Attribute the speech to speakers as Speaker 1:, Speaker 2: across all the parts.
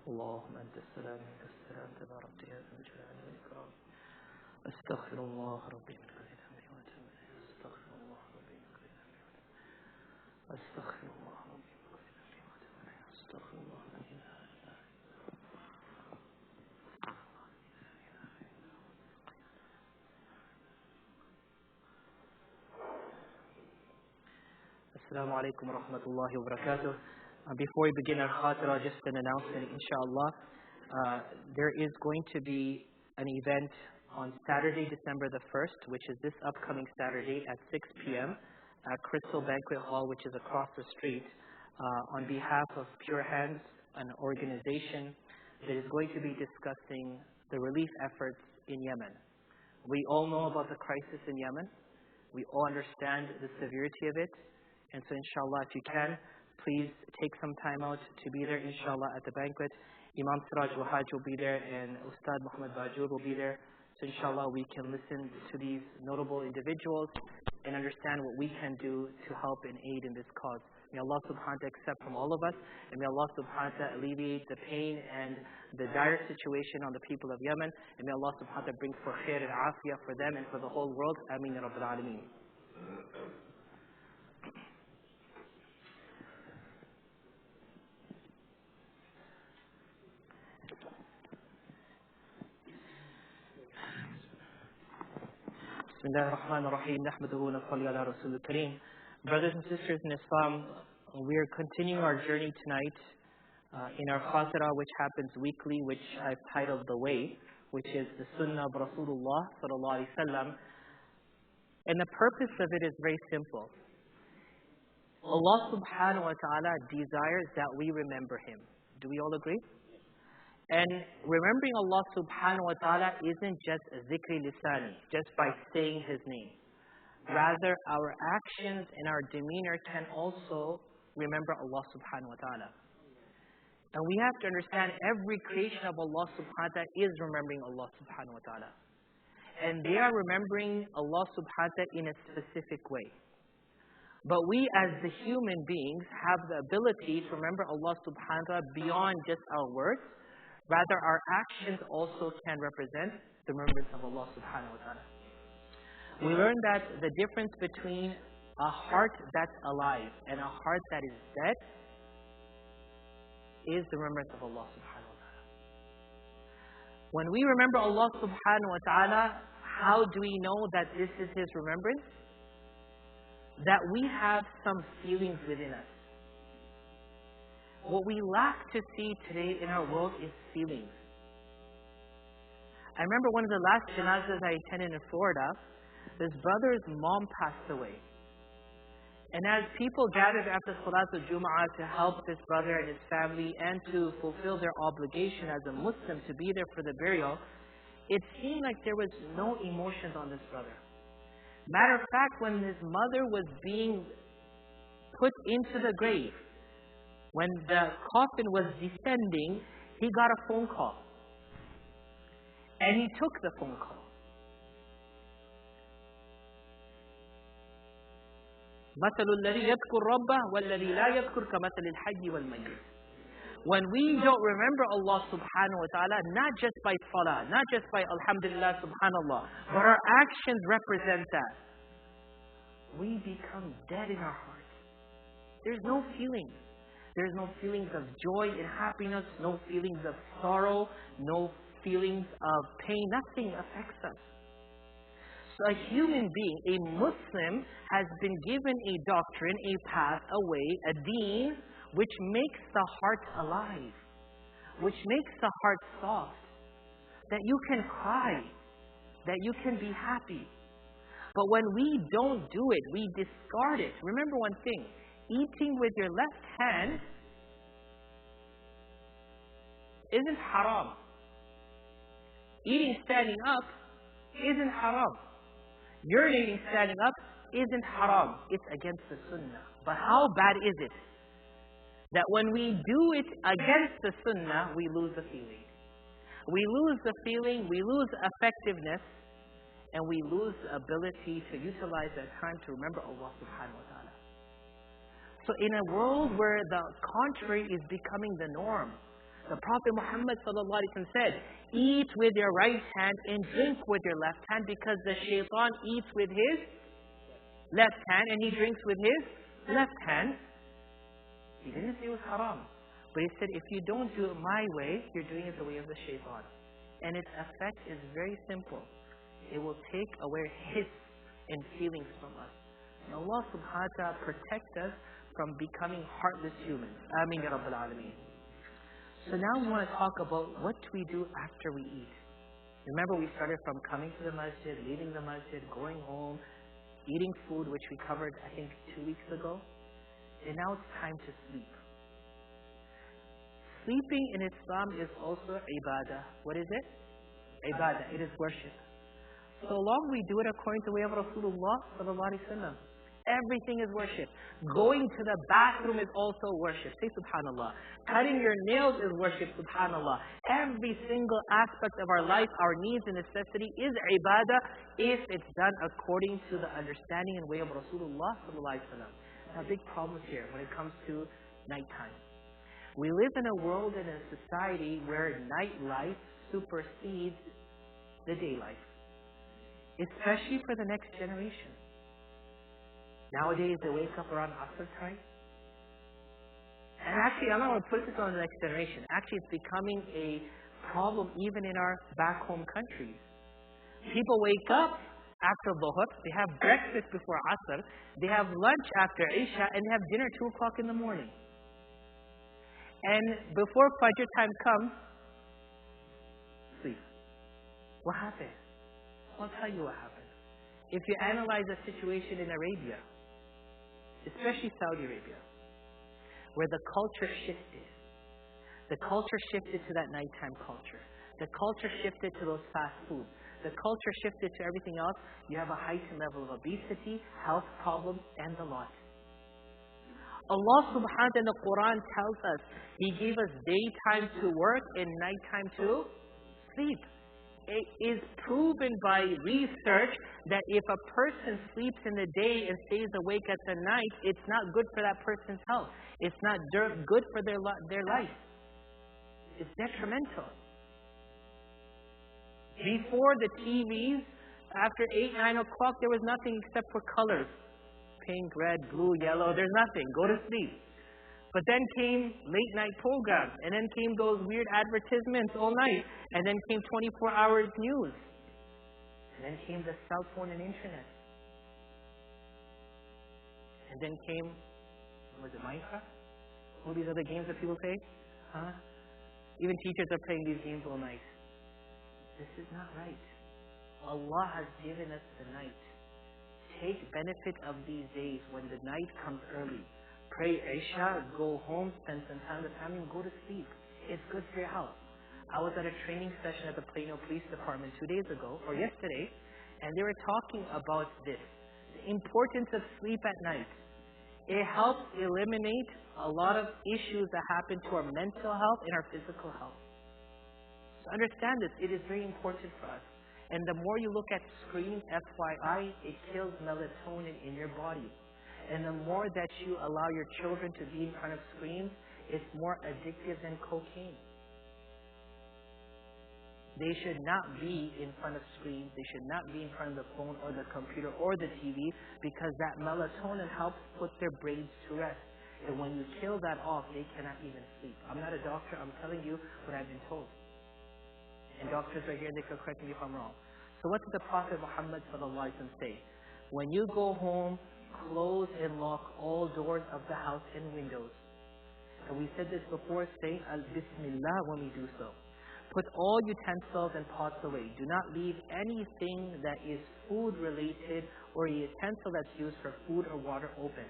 Speaker 1: اللهم أنت السلام منك السلام تبارك يا ذا الجلال والإكرام. أستغفر الله ربي من كل ذنب وأتوب إليه. أستغفر الله ربي من كل ذنب أستغفر الله ربي من كل ذنب وأتوب إليه. أستغفر الله لا إله إلا هو. Assalamu alaikum wa rahmatullahi wa barakatuh. Before we begin our khatira, just an announcement, inshallah. There is going to be an event on Saturday, December the 1st, which is this upcoming Saturday at 6 p.m. at Crystal Banquet Hall, which is across the street, on behalf of Pure Hands, an organization that is going to be discussing the relief efforts in Yemen. We all know about the crisis in Yemen. We all understand the severity of it. And so inshallah, if you can, please take some time out to be there, inshallah, at the banquet. Imam Siraj Wahaj will be there and Ustad Muhammad Bajur will be there. So inshallah, we can listen to these notable individuals and understand what we can do to help and aid in this cause. May Allah subhanahu wa ta'ala accept from all of us, and may Allah subhanahu wa ta'ala alleviate the pain and the dire situation on the people of Yemen, and may Allah subhanahu wa ta'ala bring for khair and afiyah for them and for the whole world. Ameen ya Rabbil Alameen. Bismillah ar-Rahman ar-Rahim. Nahmaduhu wa nasalli ala Rasul al-Kareem. Brothers and sisters in Islam, we are continuing our journey tonight in our khatira, which happens weekly, which I've titled The Way, which is the Sunnah of Rasulullah sallallahu alaihi wasallam. And the purpose of it is very simple. Allah subhanahu wa ta'ala desires that we remember Him. Do we all agree? And remembering Allah subhanahu wa ta'ala isn't just zikri lisani, just by saying His name. Rather, our actions and our demeanor can also remember Allah subhanahu wa ta'ala. And we have to understand every creation of Allah subhanahu wa ta'ala is remembering Allah subhanahu wa ta'ala. And they are remembering Allah subhanahu wa ta'ala in a specific way. But we as the human beings have the ability to remember Allah subhanahu wa ta'ala beyond just our words. Rather, our actions also can represent the remembrance of Allah subhanahu wa ta'ala. We learned that the difference between a heart that's alive and a heart that is dead is the remembrance of Allah subhanahu wa ta'ala. When we remember Allah subhanahu wa ta'ala, how do we know that this is His remembrance? That we have some feelings within us. What we lack to see today in our world is feelings. I remember one of the last janazas I attended in Florida, this brother's mom passed away. And as people gathered after Salatul Jum'ah to help this brother and his family and to fulfill their obligation as a Muslim to be there for the burial, it seemed like there was no emotions on this brother. Matter of fact, when his mother was being put into the grave, when the coffin was descending, he got a phone call. And he took the phone call. مَثَلُ الَّذِي يَذْكُرْ رَبَّهُ وَالَّذِي لَا يَذْكُرْ كَمَثَلِ الْحَيِّ وَالْمَيِّتِ. When we don't remember Allah subhanahu wa ta'ala, not just by salah, not just by alhamdulillah, subhanallah, but our actions represent that. We become dead in our hearts. There's no feelings. There's no feelings of joy and happiness, no feelings of sorrow, no feelings of pain. Nothing affects us. So a human being, a Muslim, has been given a doctrine, a path, a way, a deen, which makes the heart alive, which makes the heart soft, that you can cry, that you can be happy. But when we don't do it, we discard it. Remember one thing. Eating with your left hand isn't haram. Eating standing up isn't haram. Urinating standing up isn't haram. It's against the sunnah. But how bad is it that when we do it against the sunnah, we lose the feeling. We lose the feeling, we lose effectiveness, and we lose the ability to utilize that time to remember Allah subhanahu wa ta'ala. So in a world where the contrary is becoming the norm, The Prophet Muhammad ﷺ said, eat with your right hand and drink with your left hand, because the shaitan eats with his left hand and he drinks with his left hand. He didn't say it was haram. But he said, if you don't do it my way, you're doing it the way of the shaitan. And its effect is very simple. It will take away hiss and feelings from us. And Allah subhanahu wa ta'ala protect us from becoming heartless humans. Ameen ya Rabbil Alameen. So now we want to talk about what we do after we eat. Remember, we started from coming to the masjid, leaving the masjid, going home, eating food, which we covered, I think, 2 weeks ago. And now it's time to sleep. Sleeping in Islam is also ibadah. What is it? Ibadah. It is worship. So long we do it according to the way of Rasulullah sallallahu alaihi wasallam. Everything is worship. Going to the bathroom is also worship. Say subhanallah. Cutting your nails is worship. Subhanallah. Every single aspect of our life, our needs and necessity is ibadah if it's done according to the understanding and way of Rasulullah sallallahu alaihi wasallam. Now, big problems here when it comes to nighttime. We live in a world and a society where nightlife supersedes the day life, especially for the next generation. Nowadays, they wake up around Azhar time. And actually, I'm not going to put this on the next generation. Actually, it's becoming a problem even in our back home countries. People wake up after Dhuhr, they have breakfast before Asr, they have lunch after Isha, and they have dinner 2 o'clock in the morning. And before Fajr time comes, sleep. What happened? I'll tell you what happened. If you analyze the situation in Arabia, especially Saudi Arabia, where the culture shifted. The culture shifted to that nighttime culture. The culture shifted to those fast foods. The culture shifted to everything else. You have a heightened level of obesity, health problems, and the lot. Allah subhanahu wa ta'ala in the Quran tells us He gave us daytime to work and nighttime to sleep. It is proven by research that if a person sleeps in the day and stays awake at the night, it's not good for that person's health. It's not good for their life. It's detrimental. Before the TVs, after 8, 9 o'clock, there was nothing except for colors. Pink, red, blue, yellow, there's nothing. Go to sleep. But then came late night programs, and then came those weird advertisements all night, and then came 24 hours news. And then came the cell phone and internet. And then came, was it Minecraft? All these other games that people play? Huh? Even teachers are playing these games all night. This is not right. Allah has given us the night. Take benefit of these days when the night comes early. Pray Isha, go home, spend some time with family, and go to sleep. It's good for your health. I was at a training session at the Plano Police Department 2 days ago, or yesterday, and they were talking about this. The importance of sleep at night. It helps eliminate a lot of issues that happen to our mental health and our physical health. So understand this. It is very important for us. And the more you look at screens, FYI, it kills melatonin in your body. And the more that you allow your children to be in front of screens, it's more addictive than cocaine. They should not be in front of screens. They should not be in front of the phone or the computer or the TV, because that melatonin helps put their brains to rest. And when you kill that off, they cannot even sleep. I'm not a doctor. I'm telling you what I've been told. And doctors are here, they can correct me if I'm wrong. So what did the Prophet Muhammad say? When you go home, close and lock all doors of the house and windows. And we said this before, say Al-Bismillah when we do so. Put all utensils and pots away. Do not leave anything that is food related or a utensil that's used for food or water open.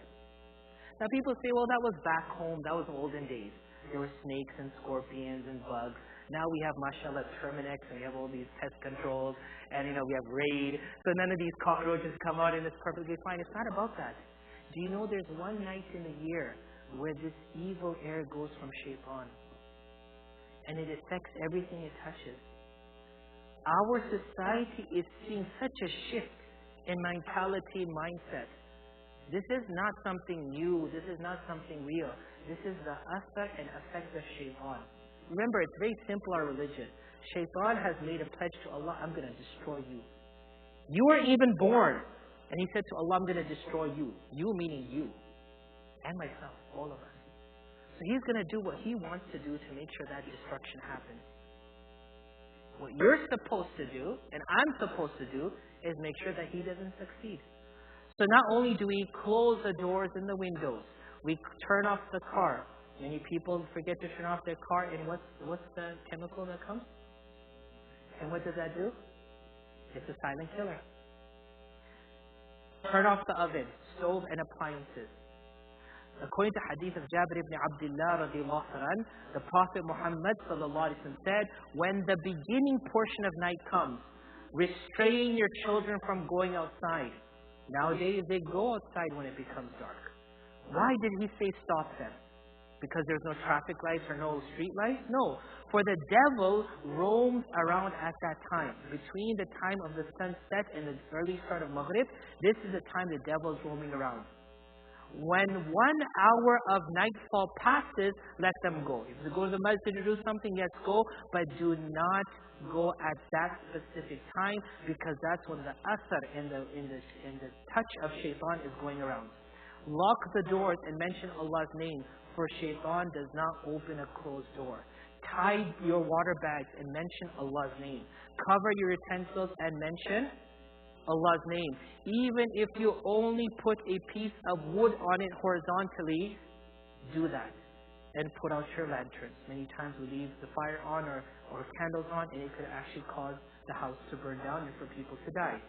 Speaker 1: Now people say, well, that was back home, that was olden days. There were snakes and scorpions and bugs. Now we have, mashallah, Terminex, and we have all these pest controls, and we have Raid. So none of these cockroaches come out, and it's perfectly fine. It's not about that. Do you know there's one night in the year where this evil air goes from shaitan, and it affects everything it touches? Our society is seeing such a shift in mentality, mindset. This is not something new. This is not something real. This is the asar and effect of shaitan. Remember, it's very simple, our religion. Shaitan has made a pledge to Allah, I'm going to destroy you. You were even born. And he said to Allah, I'm going to destroy you. You meaning you. And myself, all of us. So he's going to do what he wants to do to make sure that destruction happens. What you're supposed to do, and I'm supposed to do, is make sure that he doesn't succeed. So not only do we close the doors and the windows, we turn off the car. Many people forget to turn off their car, and what's the chemical that comes? And what does that do? It's a silent killer. Turn off the oven, stove, and appliances. According to hadith of Jabir ibn Abdullah radiallahu anhu, the Prophet Muhammad sallallahu alaihi wasallam said, when the beginning portion of night comes, restrain your children from going outside. Nowadays they go outside when it becomes dark. Why did he say stop them? Because there's no traffic lights or no street lights? No. For the devil roams around at that time. Between the time of the sunset and the early start of Maghrib, this is the time the devil is roaming around. When 1 hour of nightfall passes, let them go. If you go to the masjid to do something, yes, go. But do not go at that specific time, because that's when the asar and the touch of shaitan is going around. Lock the doors and mention Allah's name, for shaitan does not open a closed door. Tie your water bags and mention Allah's name. Cover your utensils and mention Allah's name. Even if you only put a piece of wood on it horizontally, do that. And put out your lanterns. Many times we leave the fire on or candles on, and it could actually cause the house to burn down and for people to die.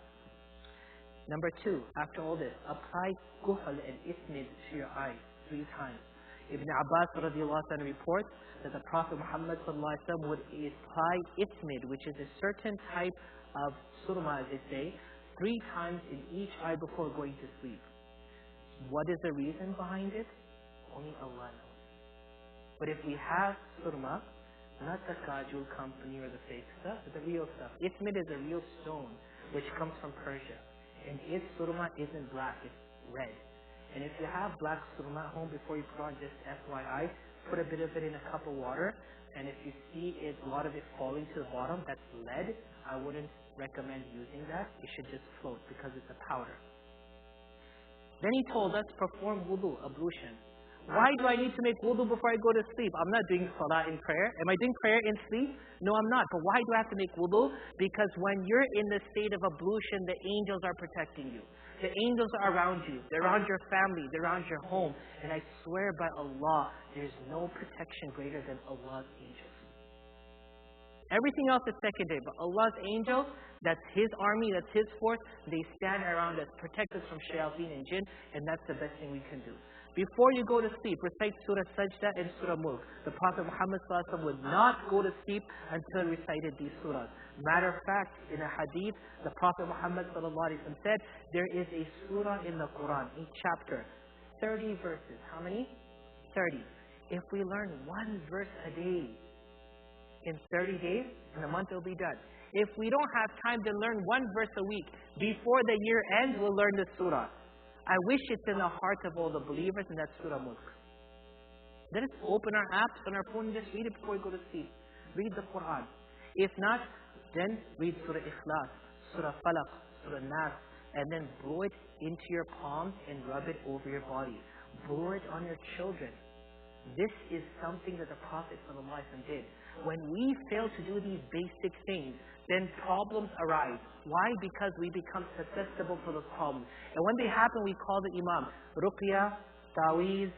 Speaker 1: Number 2, after all this, apply kuhl and ismid to your eyes 3 times. Ibn Abbas radiallahu anhu reports that the Prophet Muhammad sallallahu alaihi wasallam would apply ismid, which is a certain type of surma, as they say, 3 times in each eye before going to sleep. What is the reason behind it? Only Allah knows. But if we have surma, not the kajul company or the fake stuff, but the real stuff. Ismid is a real stone which comes from Persia. And its surma isn't black, it's red. And if you have black surma at home, before you put on, just FYI, put a bit of it in a cup of water. And if you see a lot of it falling to the bottom, that's lead. I wouldn't recommend using that. It should just float because it's a powder. Then he told us, perform wudu, ablution. Why do I need to make wudu before I go to sleep? I'm not doing salah in prayer. Am I doing prayer in sleep? No, I'm not. But why do I have to make wudu? Because when you're in the state of ablution, the angels are protecting you. The angels are around you. They're around your family. They're around your home. And I swear by Allah, there's no protection greater than Allah's angels. Everything else is secondary. But Allah's angels, that's His army, that's His force. They stand around us, protect us from shayateen and jinn. And that's the best thing we can do. Before you go to sleep, recite Surah Sajda and Surah Mulk. The Prophet Muhammad would not go to sleep until he recited these surahs. Matter of fact, in a hadith, the Prophet Muhammad said, there is a surah in the Quran, a chapter, 30 verses. How many? 30. If we learn 1 verse a day, in 30 days, in a month it will be done. If we don't have time to learn 1 verse a week, before the year ends, we'll learn the surah. I wish it's in the heart of all the believers, and that's Surah Mulk. Let us open our apps on our phone and just read it before we go to sleep. Read the Quran. If not, then read Surah Ikhlas, Surah Falaq, Surah Nas, and then blow it into your palms and rub it over your body. Blow it on your children. This is something that the Prophet ﷺ did. When we fail to do these basic things, then problems arise. Why? Because we become susceptible to those problems. And when they happen, we call the Imam. Ruqya, Taweez,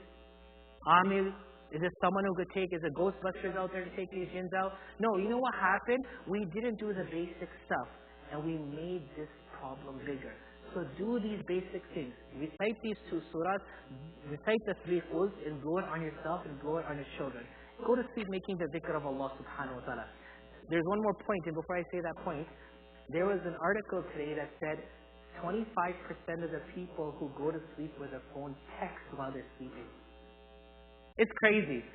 Speaker 1: Amil. Is it someone who could take, is it Ghostbusters out there to take these jinns out? No, you know what happened? We didn't do the basic stuff. And we made this problem bigger. So do these basic things. Recite these 2 surahs. Recite the 3 quls and blow it on yourself and blow it on your children. Go to sleep making the dhikr of Allah subhanahu wa ta'ala. There's one more point, and before I say that point, there was an article today that said 25% of the people who go to sleep with a phone text while they're sleeping. It's crazy.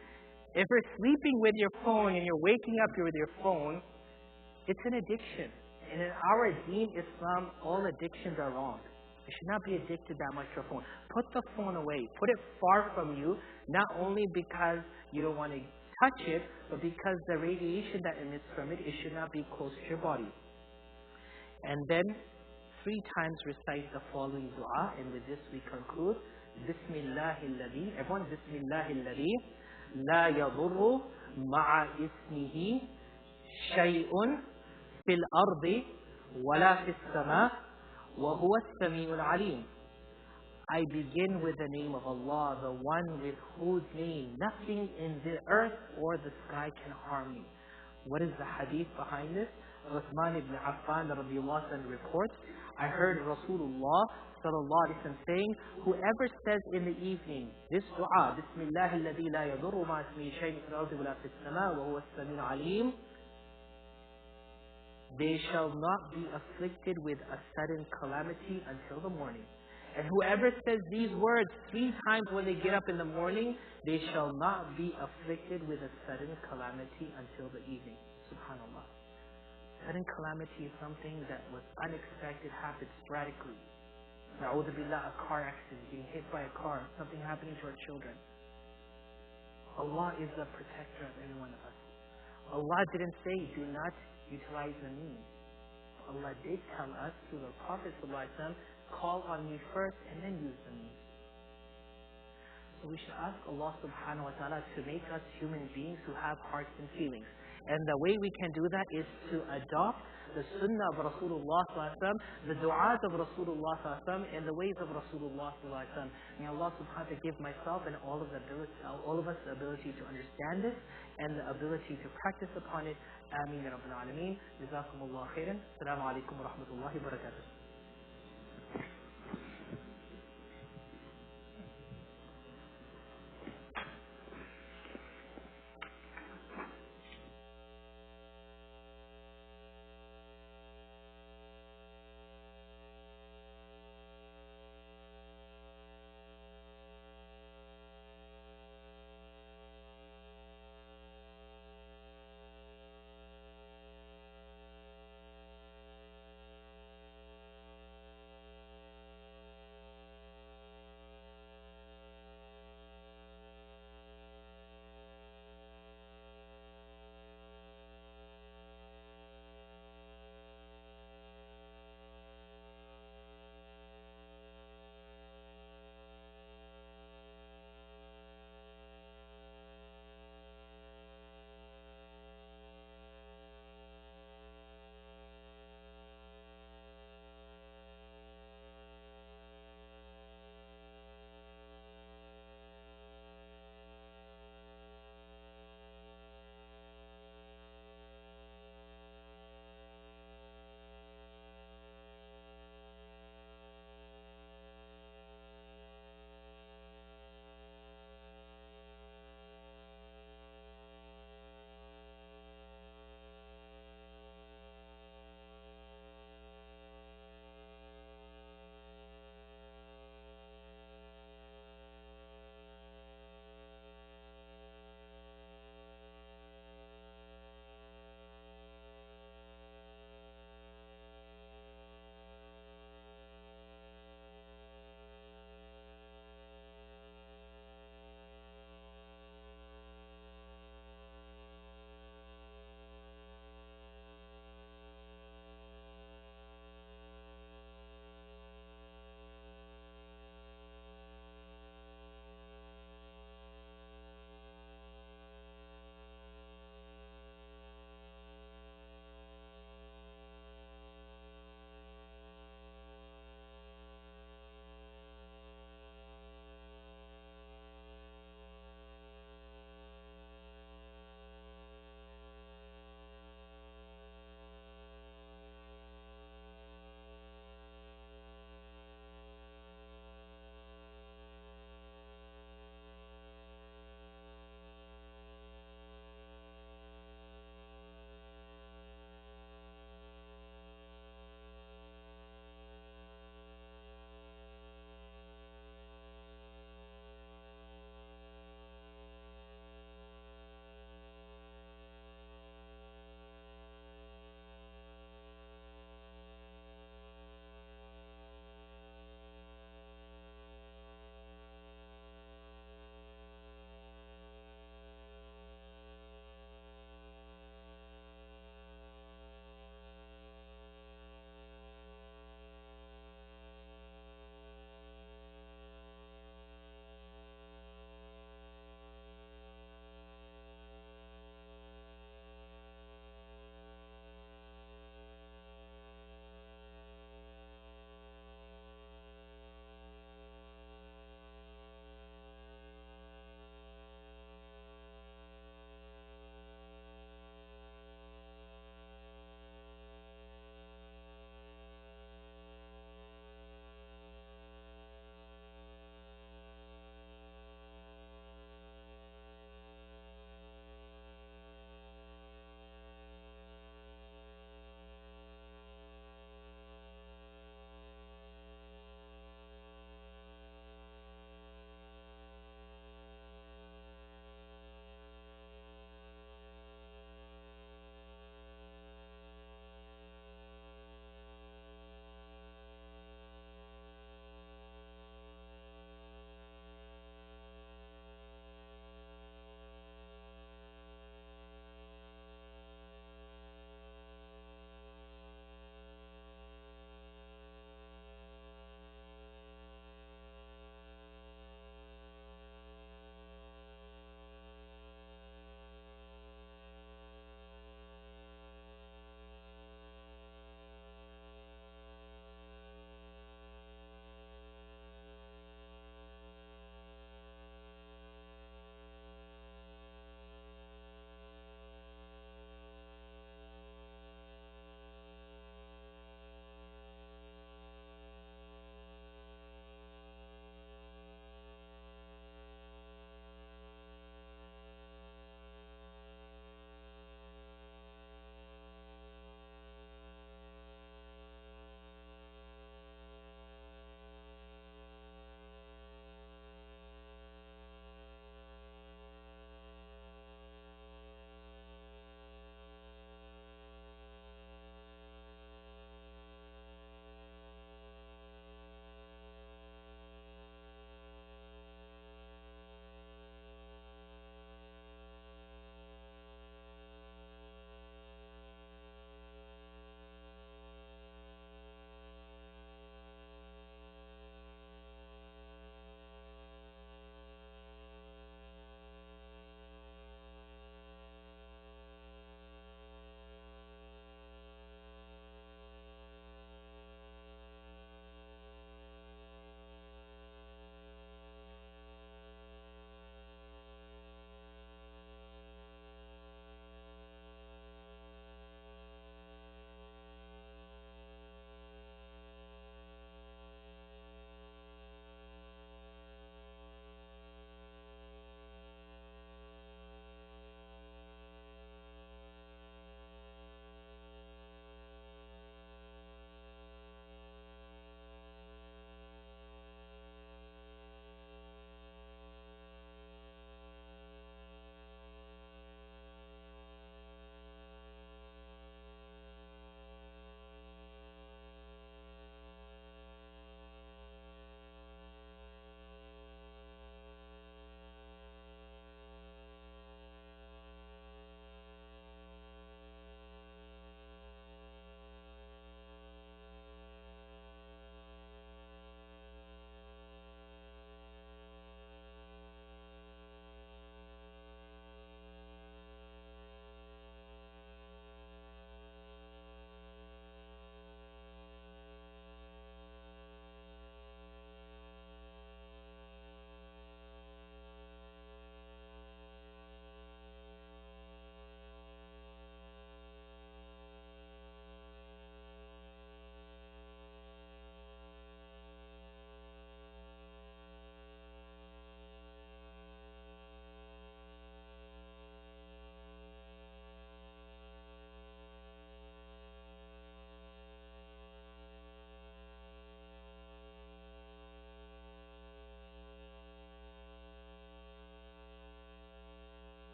Speaker 1: If you're sleeping with your phone and you're waking up with your phone, it's an addiction. And in our deen, Islam, all addictions are wrong. You should not be addicted that much to a phone. Put the phone away. Put it far from you, not only because you don't want to touch it, but because the radiation that emits from it, it should not be close to your body. And then 3 times recite the following dua, and with this we conclude. Bismillahilladhi, everyone, Bismillahilladhi, la yadurru ma'a ismihi shay'un fil ardi wala fis sama wa huwa as-sami'ul alim. I begin with the name of Allah, the one with whose name nothing in the earth or the sky can harm me. What is the hadith behind this? Uthman ibn Affan radiallahu anhu reports, I heard Rasulullah sallallahu alaihi wasallam saying, whoever says in the evening this dua, Bismillah alladhi la yadurru ma'a ismihi shay'un fil ardi wala fis sama wa huwa as-sami'ul alim, they shall not be afflicted with a sudden calamity until the morning. And whoever says these words 3 times when they get up in the morning, they shall not be afflicted with a sudden calamity until the evening. Subhanallah. Sudden calamity is something that was unexpected, happens sporadically. Na'udhu billah, a car accident, being hit by a car, something happening to our children. Allah is the protector of every one of us. Allah didn't say, do not utilize the means. Allah did tell us through the Prophet ﷺ, call on me first and then use the means. So we should ask Allah subhanahu wa ta'ala to make us human beings who have hearts and feelings. And the way we can do that is to adopt the sunnah of Rasulullah ﷺ, the du'as of Rasulullah ﷺ, and the ways of Rasulullah ﷺ. May Allah subhanahu wa ta'ala give myself and all of us the ability to understand this and the ability to practice upon it. Ameen ya Rabbil Alameen. Jazakumullah khairan. Assalamu alaikum wa rahmatullahi wa barakatuh.